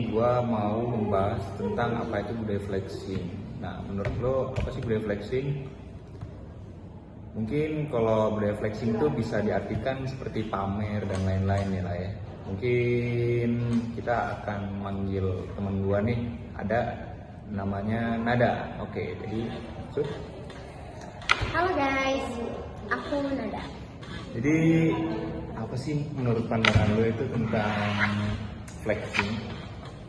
gue mau membahas tentang apa itu budaya flexing. Nah, menurut lo apa sih budaya flexing? Mungkin kalau budaya flexing itu bisa diartikan seperti pamer dan lain-lain ya lah ya. Mungkin kita akan manggil teman gue nih, ada namanya Nada. Oke, jadi Halo guys, aku Nada. Jadi apa sih menurut pandangan lo itu tentang flexing?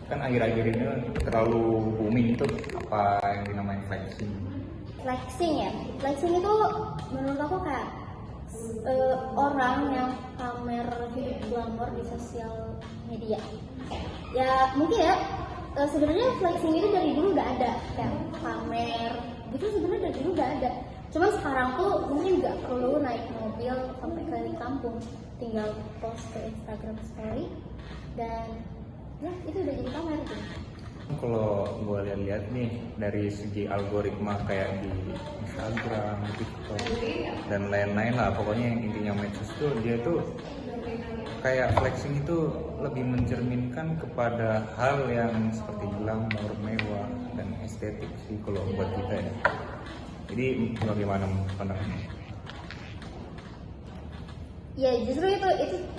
Kan akhir-akhir ini terlalu booming tuh apa yang dinamain flexing. Flexing ya, flexing itu menurut aku kayak orang yang pamer hidup glamor di sosial media. Ya mungkin ya, sebenarnya flexing itu dari dulu udah ada, kayak pamer gitu sebenarnya dari dulu udah ada. Cuman sekarang tuh mungkin nggak perlu naik mobil sampai keliling kampung, tinggal post ke Instagram story dan ya itu udah jadi pamer gitu. Kalau gue lihat-lihat nih dari segi algoritma kayak di Instagram, TikTok dan lain-lain lah, pokoknya yang intinya medsos tuh dia tuh kayak flexing itu lebih mencerminkan kepada hal yang seperti glamor, mewah dan estetik sih kalau buat kita ya. Jadi bagaimana pandangannya? Ya justru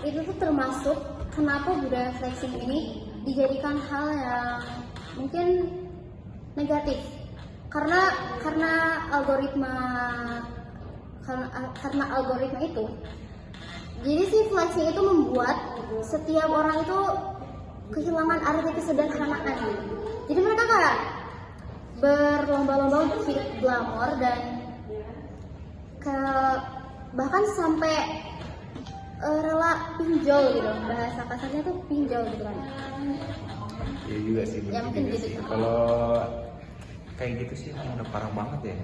itu tuh termasuk kenapa budaya flexing ini dijadikan hal yang mungkin negatif karena algoritma itu. Jadi si flexing itu membuat setiap orang itu kehilangan arti kesederhanaan. Jadi mereka kayak berlomba-lomba untuk hidup glamor dan bahkan sampai rela pinjol gitu, bahasa kasarnya tuh pinjol gitu kan. Iya juga sih, Ya, mungkin juga gitu. sih. Kalau kayak gitu sih emang udah parah banget ya.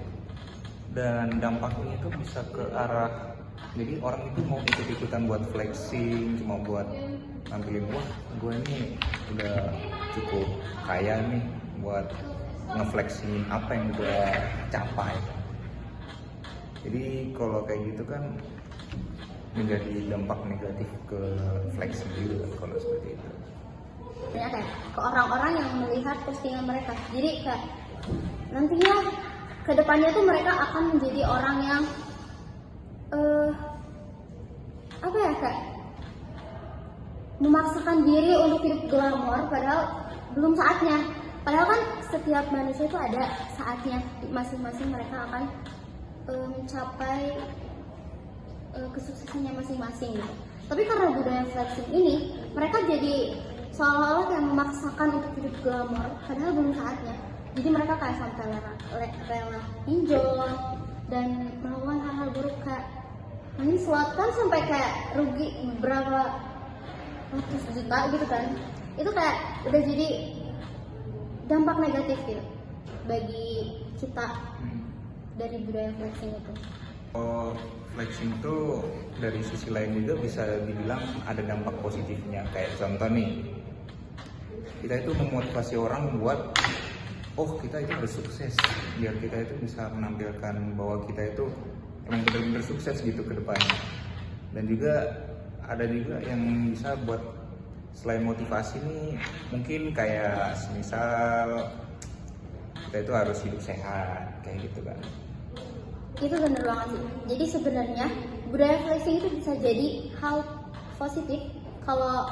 Dan dampaknya itu bisa ke arah, jadi orang itu mau ikut-ikutan buat flexing, cuma buat nampilin wah gue ini udah cukup kaya nih buat ngeflexing apa yang gue capai. Jadi kalau kayak gitu kan menjadi dampak negatif ke flexing juga kalau seperti itu. Ya kayak ke orang-orang yang melihat postingan mereka. Jadi kayak nantinya ke depannya tuh mereka akan menjadi orang yang kayak memaksakan diri untuk hidup glamor padahal belum saatnya. Padahal kan setiap manusia itu ada saatnya, masing-masing mereka akan mencapai kesuksesannya masing-masing gitu. Tapi karena budaya flexing ini, mereka jadi seolah-olah kayak memaksakan untuk hidup glamor padahal belum saatnya. Jadi mereka kayak sampai rela pinjol dan melakukan hal-hal buruk kayak main slot kan sampai kayak rugi berapa ratus juta gitu kan. Itu kayak udah jadi dampak negatif gitu bagi kita dari budaya flexing itu. Oh, flexing itu dari sisi lain juga bisa dibilang ada dampak positifnya. Kayak contoh nih, kita itu memotivasi orang buat kita itu harus sukses biar kita itu bisa menampilkan bahwa kita itu emang benar-benar sukses gitu ke depannya. Dan juga ada juga yang bisa buat selain motivasi nih, mungkin kayak misal kita itu harus hidup sehat kayak gitu kan. Itu bener banget sih. Jadi sebenarnya budaya flexing itu bisa jadi hal positif kalau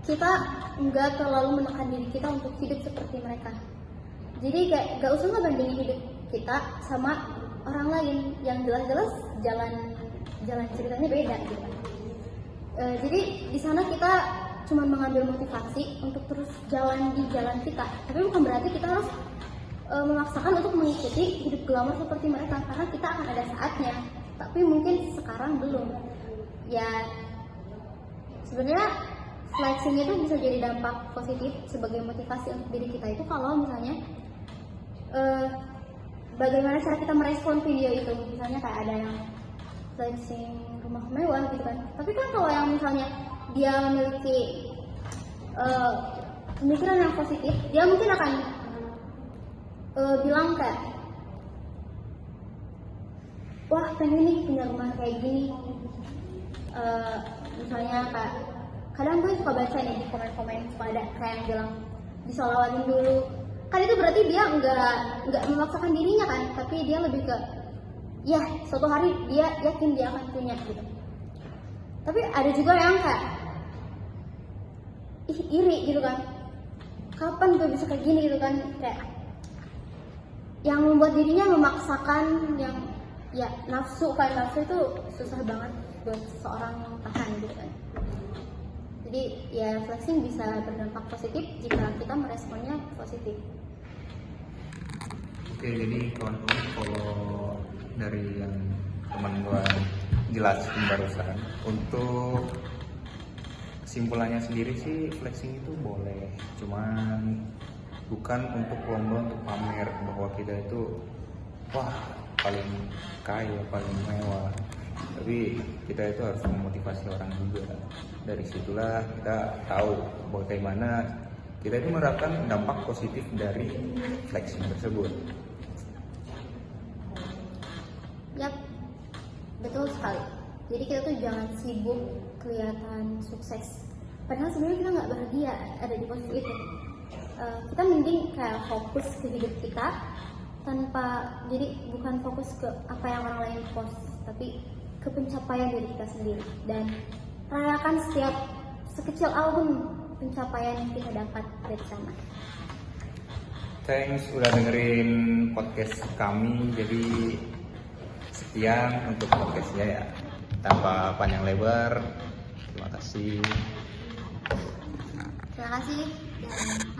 kita nggak terlalu menekan diri kita untuk hidup seperti mereka. Jadi nggak usah ngebandingin hidup kita sama orang lain yang jelas-jelas jalan ceritanya beda gitu. Jadi di sana kita cuma mengambil motivasi untuk terus jalan di jalan kita. Tapi bukan berarti kita harus memaksakan untuk mengikuti hidup glamor seperti mereka karena kita akan ada saatnya. Tapi mungkin sekarang belum. Ya sebenarnya flexing itu bisa jadi dampak positif sebagai motivasi untuk diri kita itu kalau misalnya bagaimana cara kita merespon video itu. Misalnya kayak ada yang flexing rumah mewah gitu kan. Tapi kan kalau yang misalnya dia memiliki pemikiran yang positif, dia mungkin akan bilang kayak wah pengen nih punya rumah kayak gini. Misalnya kayak kadang gue suka baca nih di komen-komen suka ada kayak yang bilang disolawatin dulu. Kan itu berarti dia nggak memaksakan dirinya kan, tapi dia lebih ke ya suatu hari dia yakin dia akan punya gitu. Tapi ada juga yang kayak iri gitu kan, kapan gue bisa kayak gini gitu kan, kayak yang membuat dirinya memaksakan yang ya nafsu itu susah banget buat seorang tahan gitu kan. Jadi ya flexing bisa berdampak positif jika kita meresponnya positif. Oke, jadi kawan-kawan, kalau dari yang teman gua jelasin barusan, untuk kesimpulannya sendiri sih flexing itu boleh, cuman bukan untuk lomba untuk pamer bahwa kita itu wah paling kaya, paling mewah. Tapi kita itu harus memotivasi orang juga. Dari situlah kita tahu bagaimana kita itu menerapkan dampak positif dari flexing tersebut. Yap, betul sekali. Jadi kita tuh jangan sibuk kelihatan sukses, padahal sebenarnya kita nggak bahagia ada di posisi itu. Kita mending kayak fokus ke hidup kita jadi bukan fokus ke apa yang orang lain post, tapi ke pencapaian diri kita sendiri, dan rayakan setiap sekecil apapun pencapaian yang kita dapat dari sana. Thanks udah dengerin podcast kami. Jadi sekian untuk podcastnya ya, tanpa panjang lebar. Terima kasih. Terima kasih.